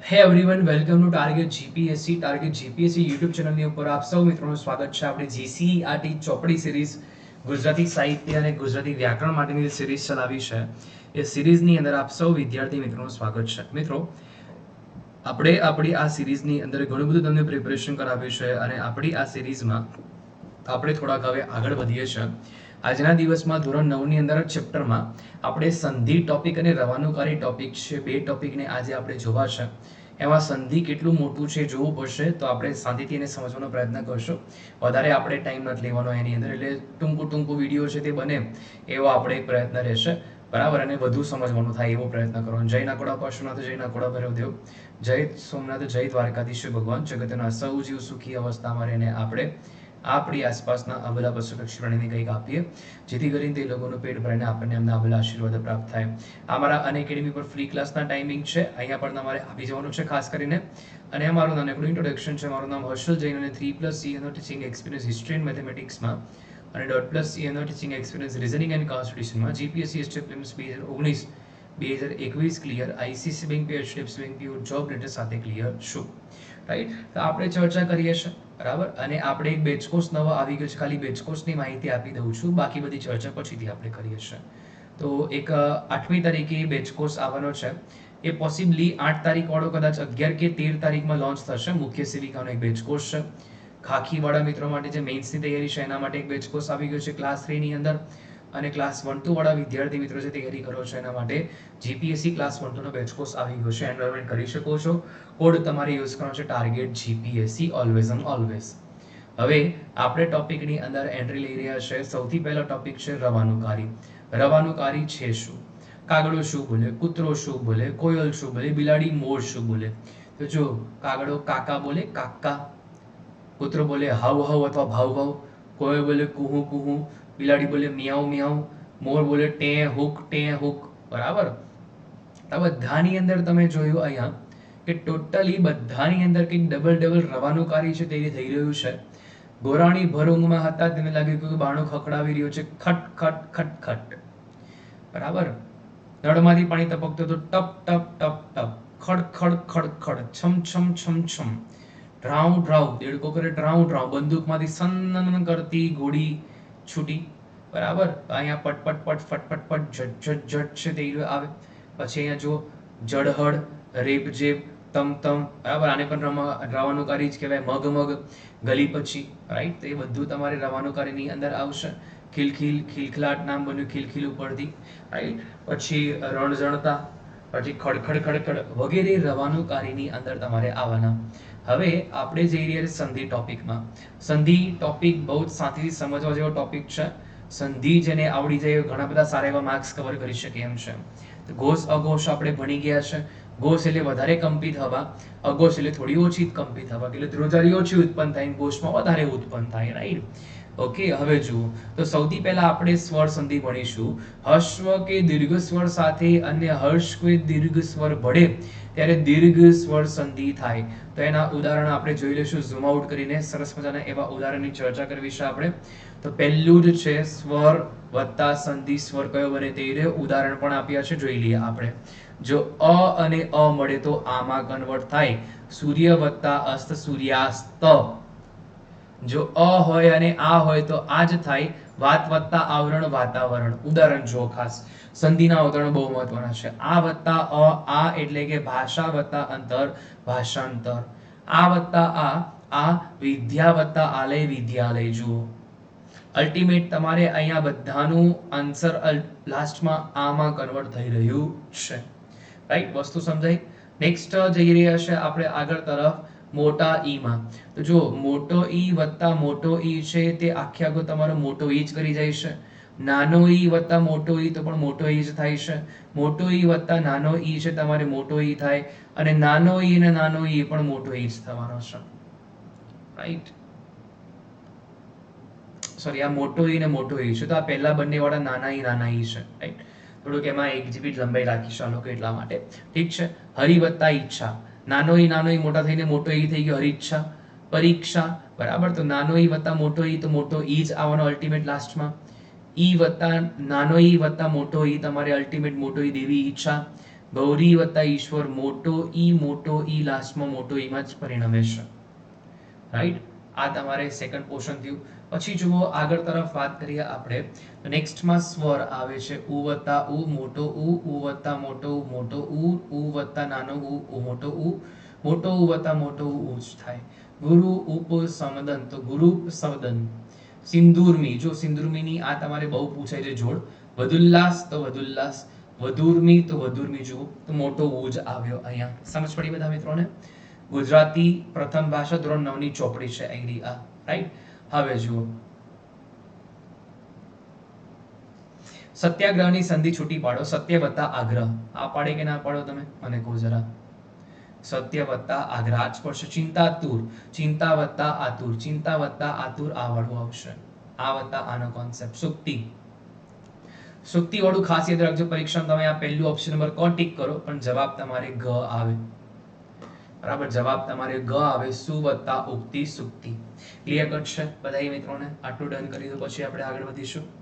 હે everyone, welcome to target GPSC YouTube ચેનલની ઉપર આપ સૌ મિત્રોનું સ્વાગત છે. આપણે જીસીઆરટી ચોપડી સિરીઝ ગુજરાતી સાહિત્ય અને ગુજરાતી વ્યાકરણ માટેની સિરીઝ ચલાવી છે. એ સિરીઝની અંદર આપ સૌ વિદ્યાર્થી મિત્રોનું સ્વાગત છે. મિત્રો, આપણે આપણી આ સિરીઝની અંદર ઘણું બધું તમને પ્રિપરેશન કરાવ્યું છે અને આપણી આ સિરીઝમાં આપણે થોડાક હવે આગળ વધીએ છીએ. આજના દિવસમાં ધોરણ 9 ની અંદર ચેપ્ટરમાં આપણે સંધિ ટોપિક અને રવાનુકારી ટોપિક છે, બે ટોપિકને આજે આપણે જોવા છે. એમાં સંધિ કેટલું મોટું છે જોવું પડશે, તો આપણે શાંતિથી એને સમજવાનો પ્રયત્ન કરશું. વધારે આપણે ટાઈમ નથી લેવાનો એની અંદર, એટલે ટૂંકું વિડીયો છે તે બને એવો આપણે એક પ્રયત્ન રહેશે. બરાબર, અને વધુ સમજવાનું થાય એવો પ્રયત્ન કરવાનો. જય નાકોડા પાર્શ્વનાથ, જય નાકોડા ભૈરવદેવ, જય સોમનાથ, જય દ્વારકાધીશ ભગવાન. જગતના સૌ જીવ સુખી અવસ્થામાં રહીને આપણે આપણી આસપાસના અબલા પશુ પક્ષી પ્રાણીને કંઈક આપીએ, જેથી કરીને તે લોકોનું પેટ ભરીને આપણને એમના અબલા આશીર્વાદ પ્રાપ્ત થાય. અમારા અનએકેડમી પર ફ્રી ક્લાસના ટાઈમિંગ છે, અહીંયા પણ તમારે આવી જવાનું છે ખાસ કરીને. અને અમારું નાનકડું ઇન્ટ્રોડક્શન છે. મારું નામ હર્ષલ જૈન અને 3+C એનો ટીચિંગ એક્સપિરિયન્સ હિસ્ટ્રી એન્ડ મેથેમેટિક્સમાં અને .+C એનો ટીચિંગ એક્સપિરિયન્સ રીઝનિંગ એન્ડ કોન્સ્ટિટ્યુશનમાં GPSC ST prelims 2019 2021 clear, ICC bank PhD bank PO job letter સાથે ક્લિયર છું. રાઈટ, તો આપણે ચર્ચા કરીએ છીએ. બરાબર, અને આપણે એક બેચ કોર્સ નવો આવી ગયો છે. ખાલી બેચ કોર્સની માહિતી આપી દઉં છું, બાકી બધી ચર્ચા પછીથી આપણે કરીએ છીએ. તો એક 8મી તારીખે બેચ કોર્સ આવવાનો છે. એ પોસિબલી 8 તારીખ વાળો કદાચ 11 કે 13 તારીખમાં લોન્ચ થશે. મુખ્ય સેવિકાનો એક બેચ કોર્સ છે. ખાખીવાળા મિત્રો માટે જે મેઇન્સની તૈયારી છે એના માટે એક બેચ કોર્સ આવી ગયો છે ક્લાસ 3 ની અંદર. અને ક્લાસ 1-2 વાળા વિદ્યાર્થી મિત્રો જે તૈયારી કરો છો એના માટે જીપીએસસી ક્લાસ 1-2 નો બેચ કોર્સ આવી ગયો છે. એનરોલમેન્ટ કરી શકો છો. કોડ તમારે યુઝ કરવાનો છે target GPSC always and always. હવે આપણે ટોપિકની અંદર એન્ટ્રી લઈ રહ્યા છે. સૌથી પહેલો ટોપિક છે રવાનુકારી. રવાનુકારી છે શું? કાગડો શું બોલે, કૂતરો શું બોલે, કોયલ શું બોલે, બિલાડી મોર શું બોલે? તો જો, કાગડો કાકા બોલે, કાકા. કૂતરો બોલે હાવ હાવ અથવા ભાવ ભાવ. કોયલ બોલે કુહુ કુહુ. બિલાડી બોલે મિયાઉ મિયાઉ. મોર બોલે ટે હુક ટે હુક. બરાબર, આ બધાની અંદર તમે જોયું અહીંયા કે ટોટલી બધાની અંદર કંઈક ડબલ રવાનુકારી છે તે થઈ રહ્યું છે. ગોરાણી ભર ઊંઘમાં હતા, તેને લાગ્યું કે બાણું ખખડાવી રહ્યો છે, ખટ ખટ ખટ ખટ. બરાબર, નળમાંથી પાણી ટપકતું હતું, ટપ ટપ ટપ ટપ. ખડ ખડ ખડ ખડ, છમ છમ છમ છમ. ડ્રાઉ ડ્રાઉ, દેડકો કરે ડ્રાઉ ડ્રાઉ. બંદૂકમાંથી સન્નન કરતી ગોળી છૂટી. બરાબર, અહીંયા પટ પટ પટ ફટ ફટ ફટ ઝટ ઝટ ઝટ છે તે આવે. પછી અહીંયા જો જળહળ, રેપ જેપ, તમ તમ. બરાબર, આને પણ રવાનુકારી જ કહેવાય. મગ મગ, ગલી પછી. રાઈટ, તો એ બધું તમારે રવાનુકારીની અંદર આવશે. ખિલખિલ, ખિલખિલાટ નામ બન્યું ખિલખિલ ઉપરથી. રાઈટ, પછી રણઝણતા, પછી ખડખડ ખડખડ વગેરે રવાનુકારીની અંદર તમારે આવવાના. હવે આપણે જઈ રહ્યા છીએ સંધિ ટોપિકમાં. સંધિ ટોપિક બહુ જ શાંતિથી સમજવા જેવો ટોપિક છે. સંધિ જેને આવડી જાય ઘણા બધા સારા એવા માર્ક્સ કવર કરી શકે એમ છે. ઘોષ અઘોષ આપણે ભણી ગયા છે. ઘોષ એટલે વધારે કંપિત હવા, અઘોષ એટલે થોડી ઓછી કંપિત હવા. એટલે ધ્રુજારી ઓછી ઉત્પન્ન થાય, ઘોષમાં વધારે ઉત્પન્ન થાય. Right, okay. હવે જુઓ, તો સૌથી પહેલા આપણે સ્વર સંધિ ભણીશું. હસ્વ કે દીર્ઘ સ્વર સાથે અન્ય હર્ષ કે દીર્ઘ સ્વર ભળે ત્યારે દીર્ઘ સ્વર સંધિ થાય. તો એના ઉદાહરણ આપણે જોઈ લઈશું ઝૂમ આઉટ કરીને. સરસ મજાના એવા ઉદાહરણની ચર્ચા કરવી છે આપણે. તો પહેલું જ છે સ્વર વત્તા સંધિ સ્વર કયો બને તે ઉદાહરણ પણ આપ્યા છે, જોઈ લઈએ આપણે. જો અ અને અ મળે તો આમાં કન્વર્ટ થાય. સૂર્ય વત્તા અસ્ત, સૂર્યાસ્ત. જો અ હોય અને આ હોય તો આ જ થાય. વાત વત્તા આવરણ, વાતાવરણ. ઉદાહરણ જો ખાસ, સંધિના ઉદાહરણો બહુ મહત્વના છે. આ વત્તા આ એટલે કે ભાષા વત્તા અંતર, ભાષાંતર. આ વત્તા આ વિદ્યા વત્તા આલય, વિદ્યાલય. જુઓ, અલ્ટિમેટ તમારે અહીંયા બધાનું આન્સર લાસ્ટમાં આમાં કન્વર્ટ થઈ રહ્યું છે. રાઈટ, વસ્તુ સમજાઈ? નેક્સ્ટ જઈ રહ્યા છે આપણે આગળ તરફ મોટા ઈ માં. તો જો મોટો ઈ વત્તા મોટો ઈ છે તે આખે આખો તમારો મોટો ઈ જ કરી જાય છે. નાનો ઈ વત્તા મોટો ઈ તો પણ મોટો ઈ જ થાય છે. મોટો ઈ વત્તા નાનો ઈ છે તમારે મોટો ઈ થાય. અને નાનો ઈ અને નાનો ઈ પણ મોટો ઈ જ થવાનો છે. રાઈટ, સોરી, આ મોટો ઈ ને મોટો ઈ છે તો આ પહેલા બંને વાળા નાના ઈ છે. રાઈટ, થોડુંક એમાં 1 GB લંબાઈ રાખીશું આ લોકો એટલા માટે. ઠીક છે. હરિ વત્તા ઈચ્છા. નાનો ઈ મોટા થઈને મોટો ઈ થઈ ગયો, હરિચ્છા. પરીક્ષા. બરાબર, તો નાનો ઈ વત્તા મોટો ઈ તો મોટો ઈ જ આવવાનો અલ્ટિમેટ લાસ્ટમાં. ઈ વત્તા નાનો ઈ વત્તા મોટો ઈ તમારે અલ્ટિમેટ મોટો ઈ દેવી ઈચ્છા. ગૌરી વત્તા ઈશ્વર, મોટો ઈ લાસ્ટમાં મોટો ઈમાં જ પરિણમે છે. રાઈટ, આ તમારે સેકન્ડ પોર્શન થયું. પછી જુઓ આગળ તરફ વાત કરીએ આપણે, તો નેક્સ્ટમાં સ્વર આવે છે ઉ વત્તા ઉ, મોટો ઉ વત્તા મોટો ઉ વત્તા નાનો મોટો ઉ વત્તા મોટો ઉ જ થાય. ગુરુ ઉપ સમદન, તો ગુરુપ સમદન. સિંદૂરમી, જો સિંદૂરમીની આ તમારે બહુ પૂછાય છે જોડ. વધુલ્લાસ, તો વધુલ્લાસ. વધુરમી, તો વધુરમી જુઓ, તો મોટો ઉ જ આવ્યો અહીંયા. સમજ પડી બધા મિત્રોને? ગુજરાતી પ્રથમ ભાષા ધોરણ 9 ની ચોપડી છે આઈડી આ. રાઈટ, હવે જુઓ સત્યાગ્રહની સંધિ છૂટી પાડો. સત્ય વત્તા આગ્રહ, આ પાડે કે ના પાડો તમે મને કહો જરા. સત્ય વત્તા આગ્રહ આજ પડશે. ચિંતાતુર, ચિંતા વત્તા આતુર આ વાળું આવશે. આ વત્તા આનો કોન્સેપ્ટ. સુક્તિ, સુક્તિ વાળું ખાસ યાદ રાખજો. પરીક્ષામાં તમે આ પહેલું ઓપ્શન નંબર કો ટિક કરો પણ જવાબ તમારે ગ આવે. બરાબર, જવાબ તમારે ગ આવે. સુ વત્તા ઉક્તિ, સુક્તિ. ક્લિયર કટ છે બધા મિત્રોને? આટલું ડન કરી દો, પછી આપણે આગળ વધીશું.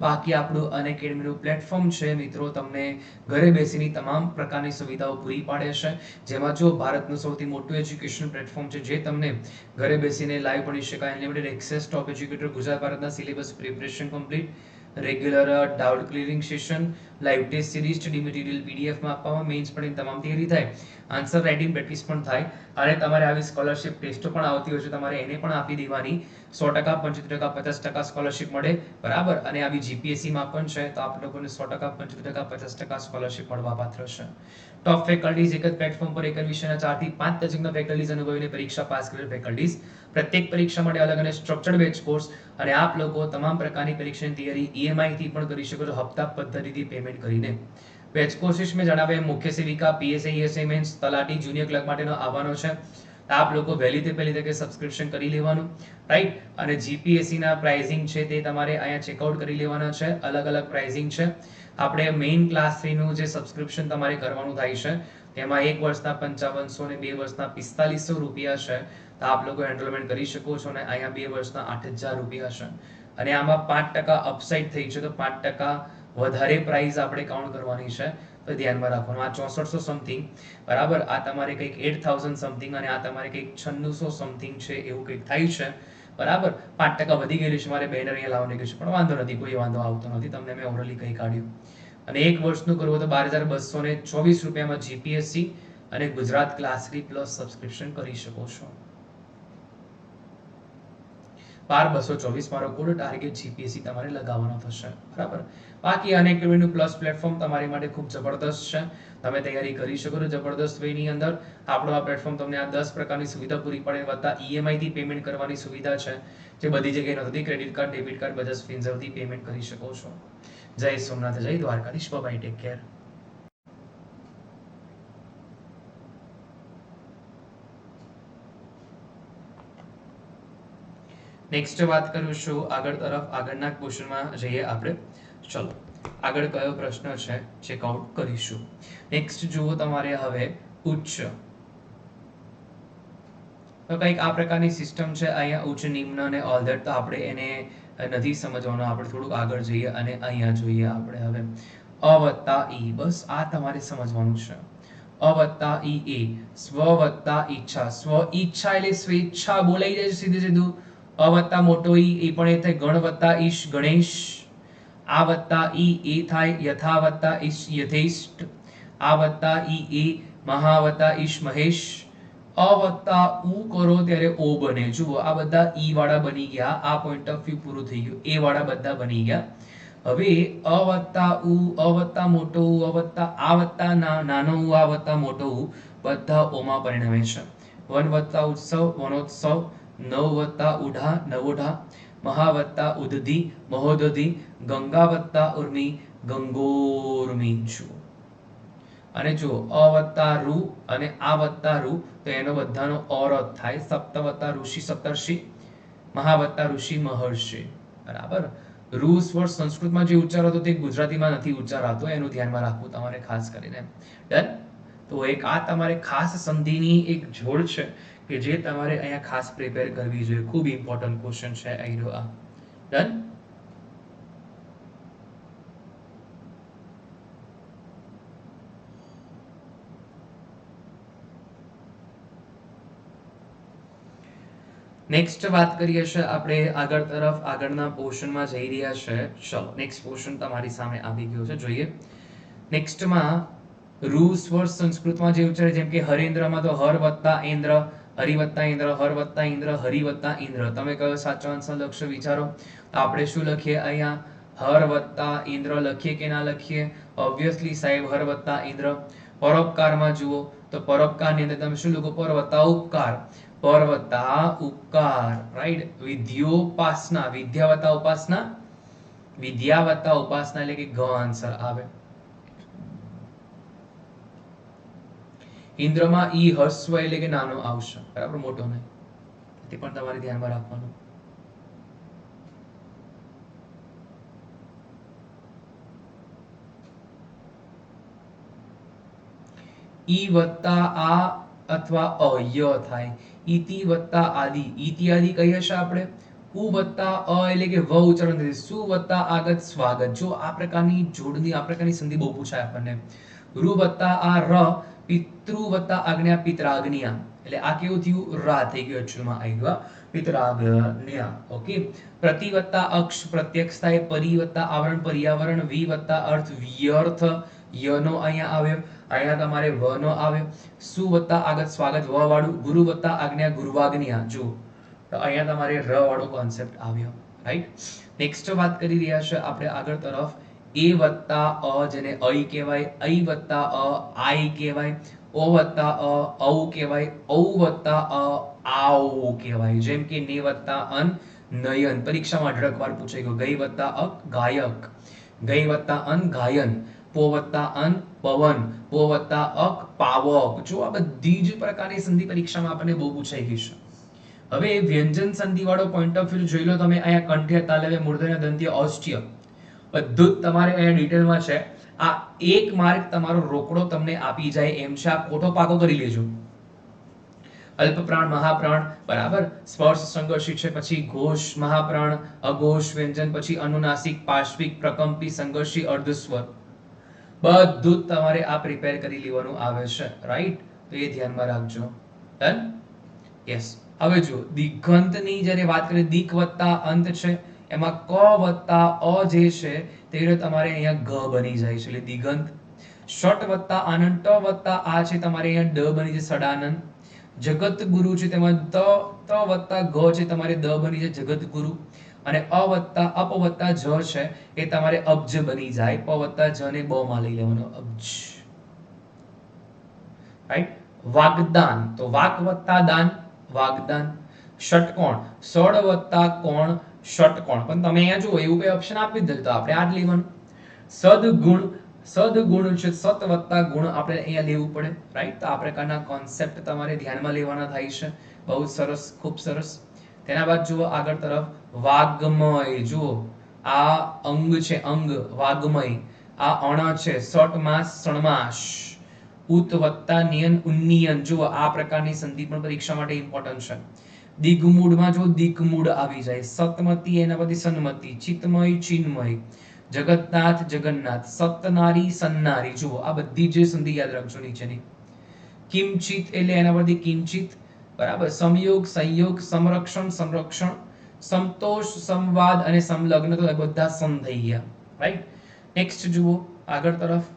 બાકી આપણું અનએકેડમીનું પ્લેટફોર્મ છે મિત્રો, તમને ઘરે બેસીને તમામ પ્રકારની સુવિધાઓ પૂરી પાડે છે. જેમાં જો ભારતનું સૌથી મોટું એજ્યુકેશન પ્લેટફોર્મ છે, જે તમને ઘરે બેસીને લાઈવ ભણી શકાય, unlimited access, top educator, Gujarat ભારતના syllabus preparation complete, regular doubt clearing session, live test series, study material પીડીએફમાં આપવામાં, મેઇન્સ પણ તમામ તૈયારી થાય, આન્સર રાઇટિંગ પ્રેક્ટિસ પણ થાય, અને તમારે આવી સ્કોલરશિપ ટેસ્ટો પણ આવતી હોય છે, તમારે એને પણ આપી દેવાની. 100%, 75%, 50% સ્કોલરશિપ મળે. બરાબર, અને આવી જીપીએસસી માં પણ છે, તો આપ લોકોને 100%, 75%, 50% સ્કોલરશિપ મળવા પાત્ર છે. ટોપ ફેકલ્ટીઝ એક જ પ્લેટફોર્મ પર એક જ વિષયના 4 થી 5 નજીકના ફેકલ્ટીઝ અનુભવીને પરીક્ષા પાસ કરેલ ફેકલ્ટીઝ. પ્રત્યેક પરીક્ષા માટે અલગ અને સ્ટ્રક્ચર્ડ બેચ કોર્સ, અને આપ લોકો તમામ પ્રકારની પરીક્ષાની તૈયારી ઈએમઆઈ થી પણ કરી શકો છો, હપ્તા પદ્ધતિથી પેમેન્ટ કરીને. બેચ કોર્સિસ મેં જણાવ્યા મુખ્ય સેવિકા, પીએસઆઈ, એસઆઈ મેન્સ, તલાટી, જુનિયર ક્લર્ક માટેનો આવવાનો છે. આપ લોકો વહેલી તે પહેલી તકે સબસ્ક્રિપ્શન કરી લેવાનું. રાઈટ, અને જીપીએસસી ના પ્રાઇસિંગ છે તે તમારે અહીંયા ચેકઆઉટ કરી લેવાના છે. અલગ અલગ પ્રાઇસિંગ છે. આપણે મેઇન ક્લાસ 3 નું જે સબસ્ક્રિપ્શન તમારે કરવાનું થાય છે, તેમાં એક વર્ષના 5500 અને 2 વર્ષના 4500 રૂપિયા છે. તો આપ લોકો એનરોલમેન્ટ કરી શકો છો, અને અહીંયા 2 વર્ષના 8000 રૂપિયા છે. અને આમાં 5% અપસાઇડ થઈ છે, તો 5% વધારે પ્રાઇસ આપણે કાઉન્ટ કરવાની છે. તો ધ્યાનમાં રાખવાનું. આ 6400 સમથિંગ, બરાબર, આ તમારે કંઈક 8000 સમથિંગ, અને આ તમારે કંઈક 9600 સમથિંગ છે, એવું કંઈક થાય છે. બરાબર, 5% વધી ગયેલું છે. મારે બેનર અહીંયા લાવવાની છે, પણ વાંધો નથી, કોઈ વાંધો આવતો નથી, તમને મેં ઓરલી કહી કાઢ્યું. અને એક વર્ષનું કરવું તો 12224 રૂપિયામાં જીપીએસસી અને ગુજરાત ક્લાસ 3 પ્લસ સબસ્ક્રિપ્શન કરી શકો છો. 12224 મારો કોડ ટાર્ગેટ જીપીએસસી તમારે લગાવવાનો થશે. બરાબર, બાકી અનએકેડમીનું પ્લસ પ્લેટફોર્મ તમારી માટે ખૂબ જબરદસ્ત છે. તમે તૈયારી કરી શકો છો જબરદસ્ત વેની અંદર. આપણો આ પ્લેટફોર્મ તમને આ 10 પ્રકારની સુવિધા પૂરી પાડે, વત્તા ઈએમઆઈ થી પેમેન્ટ કરવાની સુવિધા છે, જે બધી જગ્યાએ નથી. Credit card, debit card, Bajaj ફિન્સરથી પેમેન્ટ કરી શકો છો. જય સોમનાથ, જય Dwarkadhish, bye, take care. Next વાત કરીશું આગળ તરફ, આગળના ક્વેશ્ચનમાં જઈએ આપણે. ચલો આગળ કયો પ્રશ્ન છે ચેકઆઉટ કરીશું. નેક્સ્ટ જુઓ તમારે હવે ઉચ્ચ. તો કંઈક આ પ્રકારની સિસ્ટમ છે. અહીંયા ઉચ્ચ, નિમ્ન અને ઓલ ધેટ, તો આપણે એને નથી સમજવાનું. આપણે થોડુંક આગળ જઈએ અને અહીંયા જોઈએ આપણે હવે અ વત્તા ઈ. બસ આ તમારે સમજવાનું છે. અ વત્તા ઈ એ, સ્વ વત્તા ઈચ્છા. સ્વ ઈચ્છા એટલે સ્વેચ્છા બોલાઈ જાય સીધે સીધું. અ વત્તા મોટો ઈ, એ પણ એ થાય. ગણ વત્તા ઈશ, ગણેશ. આ વત્તા ઈ એ થાય. યથા વત્તા ઈશ, યથેષ્ટ. આ વત્તા ઈ એ, મહા વત્તા ઈશ, મહેશ. અ વત્તા ઉ કરો ત્યારે ઓ બને. જુઓ આ બધા ઈ વાળા બની ગયા. આ પોઈન્ટ ઓફ વ્યૂ પૂરું થઈ ગયું. એ વાળા બધા બની ગયા. હવે અ વત્તા ઉ, અ વત્તા મોટો ઉ, અ વત્તા આ વત્તા નાનો ઉ, આ વત્તા મોટો ઉ, બધા ઓમાં પરિણમે છે. વન વત્તા ઉત્સવ, વનોત્સવ. નવ વત્તા ઉઢા, નવોઢા. મહા વત્તા ઉદધી, મહોદધી. ગંગા વત્તા ઉર્મી, ગંગોર્મી. જુઓ અને જો અ વત્તા રૂ અને આ વત્તા રૂ તો એનો બધાનો અ રદ થાય. સપ્ત વત્તા ઋષિ સપ્તર્ષિ, મહા વત્તા ઋષિ મહર્ષિ. બરાબર. રૂ સ્વર સંસ્કૃતમાં જે ઉચ્ચાર હતો તે ગુજરાતીમાં નથી ઉચ્ચારાતો, એનું ધ્યાનમાં રાખવું તમારે ખાસ કરીને. ડન. તો એક આ તમારે ખાસ સંધિની એક જોડ છે કે જે તમારે અહીંયા ખાસ પ્રિપેર કરવી જોઈએ. ખૂબ ઇમ્પોર્ટન્ટ ક્વેશ્ચન છે અહીંનો આ. ડન. નેક્સ્ટ વાત કરીએ છીએ આપણે આગળ તરફ, આગળના પોર્શનમાં જઈ રહ્યા છે. ચલો નેક્સ્ટ પોર્શન તમારી સામે આવી ગયો છે, જોઈએ. નેક્સ્ટમાં રૂ સ્વર સંસ્કૃતમાં જે ઉચ્ચારે, જેમ કે હરેન્દ્રમાં તો હર વત્તા ઇન્દ્ર, હરિ વત્તા ઇન્દ્ર, હર વત્તા ઇન્દ્ર, હરિ વત્તા ઇન્દ્ર. તમે કયો સાચો આન્સર લખશો વિચારો. તો આપણે શું લખીએ અહીંયા? હર વત્તા ઇન્દ્ર લખીએ કે ના લખીએ? ઓબ્વિયસલી સાહેબ હર વત્તા ઇન્દ્ર. પરોપકારમાં જુઓ તો પરોપકારની અંદર તમે શું લખો? પર વત્તા ઉપકાર, પર વત્તા ઉપકાર, રાઈટ. વિદ્યોપાસના, વિદ્યા વત્તા ઉપાસના, વિદ્યા વત્તા ઉપાસના એટલે કે ગ આન્સર આવે. ઇન્દ્રમાં ઈ હસ્વ એટલે કે નાનો આવશે, બરાબર, મોટો નહીં. તે પણ તમારે ધ્યાનમાં રાખવાનું. ઈ વત્તા આ અથવા અય થાય. ઈતિ વત્તા આદિ, ઈતિ આદિ કહીએ છીએ આપણે. ઉ વત્તા અ એટલે કે વ ઉચ્ચારણ થાય. સુ વત્તા આગત સ્વાગત. જો આ પ્રકારની જોડની, આ પ્રકારની સંધિ બહુ પૂછાય આપણને. રૂ વત્તા આ ર, પિતૃ વત્તા આજ્ઞા, પિત્રાજ્ઞા. એટલે આ કેવું થયું? રા થઈ ગયું એકચ્યુઅલમાં આવી ગયું પિત્રાજ્ઞા. ઓકે. પ્રતિ વત્તા અક્ષ, પ્રત્યક્ષ થાય. પરી વત્તા આવરણ, પર્યાવરણ. વી વત્તા અર્થ, વ્યર્થ. યનો અહીંયા આવ્યો, અહીંયા તમારે વ નો આવ્યો. સુ વત્તા આગત સ્વાગત, વ વાળું. ગુરુ વત્તા આજ્ઞા, ગુરુવાજ્ઞા. જો તો અહીંયા તમારે ર વાળો કોન્સેપ્ટ આવ્યો, રાઈટ. નેક્સ્ટ વાત કરી રહ્યા છે આપણે આગળ તરફ. એ વત્તા અ, જેને અઈ કહેવાય. અઈ વત્તા અ, આઈ કહેવાય. ઓ વત્તા અ, ઔ કહેવાય. ઔ વત્તા અ, આઉ કહેવાય. જેમ કે ને વત્તા અન, નયન. પરીક્ષામાં અઢળક વાર પૂછાઈ ગયો. ગઈ વત્તા અક, ગાયક. ગઈ વત્તા અન, ગાયન. પો વત્તા અન, પવન. પો વત્તા અક, પાવક. જો આ બધી જ પ્રકારની સંધિ પરીક્ષામાં આપણને બહુ પૂછાઈ ગઈ છે. હવે વ્યંજન સંધિ વાળો પોઈન્ટ ઓફ વ્યૂ જોઈ લો તમે. અહીંયા કંઠ્ય, તાલવ્ય, મૂર્ધન્ય, દંત્ય, ઔષ્ઠ્ય બધું જ તમારે અહીંયા ડિટેલમાં છે. આ એક માર્ક તમારો રોકડો તમને આપી જાય એમ છે. આ ખોટો પાકો કરી લેજો. અલ્પપ્રાણ, મહાપ્રાણ, બરાબર. સ્પર્શ સંઘર્ષિત છે, પછી ઘોષ, મહાપ્રાણ, અઘોષ વ્યંજન, પછી અનુનાસિક, પાર્શ્વિક, પ્રકંપી, સંઘર્ષી, અર્ધસ્વર. બધું જ તમારે આ પ્રિપેર કરી લેવાનું આવે છે, રાઈટ. તો એ ધ્યાનમાં રાખજો. ડન. યસ. હવે જો દિગંતની જ્યારે વાત કરીએ, દિક વત્તા અંત છે, એમાં ક વત્તા અ જે છે તે તમારે અહીંયા ગ બની જાય છે, એટલે દિગંત. ષટ વત્તા આનંદ, ટ વત્તા આ છે તમારે અહીંયા ડ બની જાય, સડાનંદ. જગત ગુરુ છે, તેમાં ત વત્તા ગ છે તમારે દ બની જાય, જગત ગુરુ. અને અ વત્તા અપ વત્તા જ છે એ તમારે અબ્જ બની જાય. પ વત્તા જ ને બ માં લઈ લેવાનો, અબ્જ, રાઈટ. વાગદાન, તો વાક વત્તા દાન, વાગદાન. ષટકોણ, સડ વત્તા કોણ, ષટકોણ. પણ તમે અહીંયા જુઓ એવું કઈ ઓપ્શન આપી દીધું તો આપણે આ જ લેવાનું. સદગુણ, સદગુણ છે, સત વત્તા ગુણ આપણે અહીંયા લેવું પડે, રાઈટ. તો આ પ્રકારના કોન્સેપ્ટ તમારે ધ્યાનમાં લેવાના થાય છે. બહુ સરસ, ખૂબ સરસ. તેના બાદ જુઓ આગળ તરફ. વાગ્મય, જુઓ આ અંગ છે, અંગ, વાગ્મય. આ અણ છે, સટ માસ, સણમાસ. ઉત વત્તા નિયન, ઉન્નિયન. જુઓ આ પ્રકારની સંધિ પણ પરીક્ષા માટે ઇમ્પોર્ટન્ટ છે. દિગ્મૂળમાં જો દિગ્મૂળ આવી જાય. સતમતી, એના પછી સન્મતિ. ચિતમય, ચિન્મય. જગતનાથ, જગન્નાથ. સતનારી, સન્નારી. જુઓ આ બધી જે સંધિ યાદ રાખજો નીચેની. કિંચિત એટલે એના પરથી કિંચિત, બરાબર. સંયોગ, સંયોગ, સંરક્ષણ, સંરક્ષણ. સંતોષ, સંવાદ અને સંલગ્ન. તો બધા સમ થઈ ગયા, રાઈટ. નેક્સ્ટ જુઓ આગળ તરફ.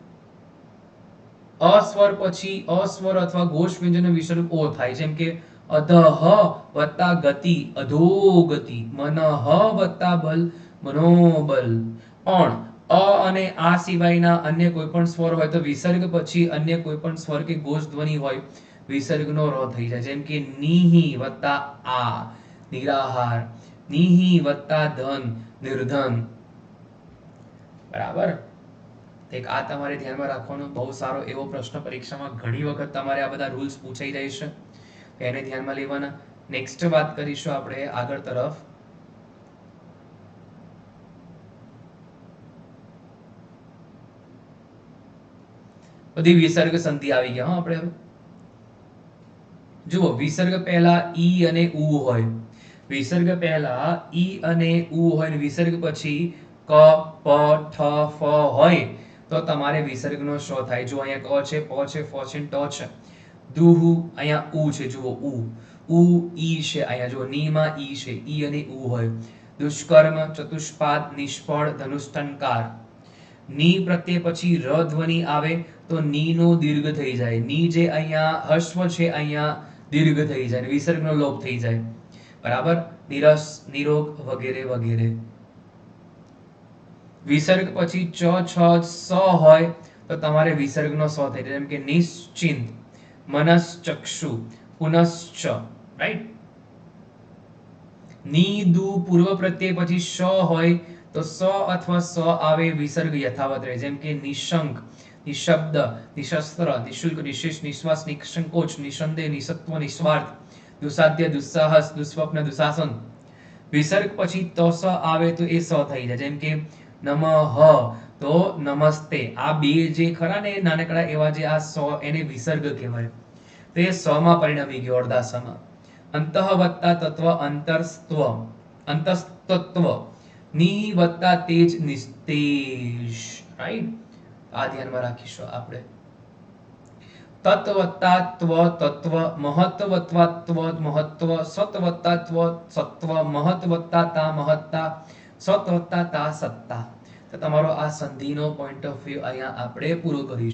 અસ્વર પછી અસ્વર અથવા ઘોષ વ્યંજનનો વિસર્ગ ઓ થાય. જેમ કે અધહ વત્તા ગતિ, અધોગતિ. મનઃ વત્તા બલ, મનોબલ. પણ અ અને આ સિવાયના અન્ય કોઈ પણ સ્વર હોય તો વિસર્ગ પછી અન્ય કોઈ પણ સ્વર કે ઘોષ ધ્વનિ હોય વિસર્ગનો ર થઈ જાય. જેમ કે નિહિ વત્તા આ, નિરાહાર. નિહિ વત્તા ધન, નિર્ધન, બરાબર. એક આ તમારે ધ્યાનમાં રાખવાનો બહુ સારો એવો પ્રશ્ન પરીક્ષામાં ઘણી વખત તમારે આ બધા રૂલ્સ પૂછાઈ જાય છે, એને ધ્યાનમાં લેવાના. નેક્સ્ટ વાત કરીશું આપણે આગળ તરફ. બધી વિસર્ગ સંધિ આવી ગયા હો આપણે હવે. જુઓ, વિસર્ગ પહેલા ઈ અને ઉ હોય, વિસર્ગ પહેલા ઈ અને ઉ હોય ને વિસર્ગ પછી ક પ ઠ ફ હોય તો તમારે વિસર્ગનો શ થાય. જો અહીંયા ક છે, પ છે, ફ છે, ટ છે. દુહુ અહીંયા ઉ છે, જુઓ ઉ ઈ છે, અહીંયા જુઓ ની માં ઈ છે, ઈ અને ઉ હોય. દુષ્કર્મ, ચતુષ્પાદ, નિષ્ફળ, ધનુષ્ટંકાર. ની પ્રત્યય પછી ર ધ્વનિ આવે તો ની નો દીર્ઘ થઈ જાય. ની જે અહીંયા હસ્વ છે અહીંયા દીર્ઘ થઈ જાય, વિસર્ગનો લોપ થઈ જાય. બરાબર. નિરસ, નિરોગ વગેરે વગેરે. વિસર્ગ પછી ચ છ સ હોય તો તમારે વિસર્ગનો સ થાય, જેમ કે નિશ્ચિંત, મનશ્ચક્ષુ, પુનશ્ચ. રાઈટ. ની દુ પૂર્વ પ્રત્યય પછી શ હોય તો સ અથવા સ આવે, વિસર્ગ યથાવત રહે, જેમ કે નિશંક, નિશબ્દ, નિશસ્ત્ર, નિશુલ્ક, નિશેષ, નિશ્વાસ, નિસંકોચ, નિસંદેહ, નિસત્વ, નિસ્વાર્થ, દુસાધ્ય, દુસ્સાહસ, દુસ્વપ્ન, દુશાસન. વિસર્ગ પછી તો સ આવે તો એ સ થઈ જાય, જેમ કે નમઃ તો નમસ્તે. આ બે જે ખરા ને નાનકડા એવા જે આ સ એને વિસર્ગ કહેવાય. તો એ સ માં પરિણમી ગયો અર્ધાસમાં. અંતઃ વત્તા તત્વ અંતરસ્ત્વ, અંતસ્તત્વ. ની વત્તા તેજ નિસ્તેજ. રાઈટ. આ ધ્યાનમાં રાખીશું આપણે. તત વત્તા ત્વ તત્વ, મહત્ વત્તા ત્વ મહત્વ, સત વત્તા ત્વ સત્વ, મહત્ વત્તા તા મહત્તા, સત વત્તા તા સત્તા. તો તમારો આ સંધિનો પોઈન્ટ ઓફ વ્યૂ અહીંયા આપણે પૂરો કરીશું.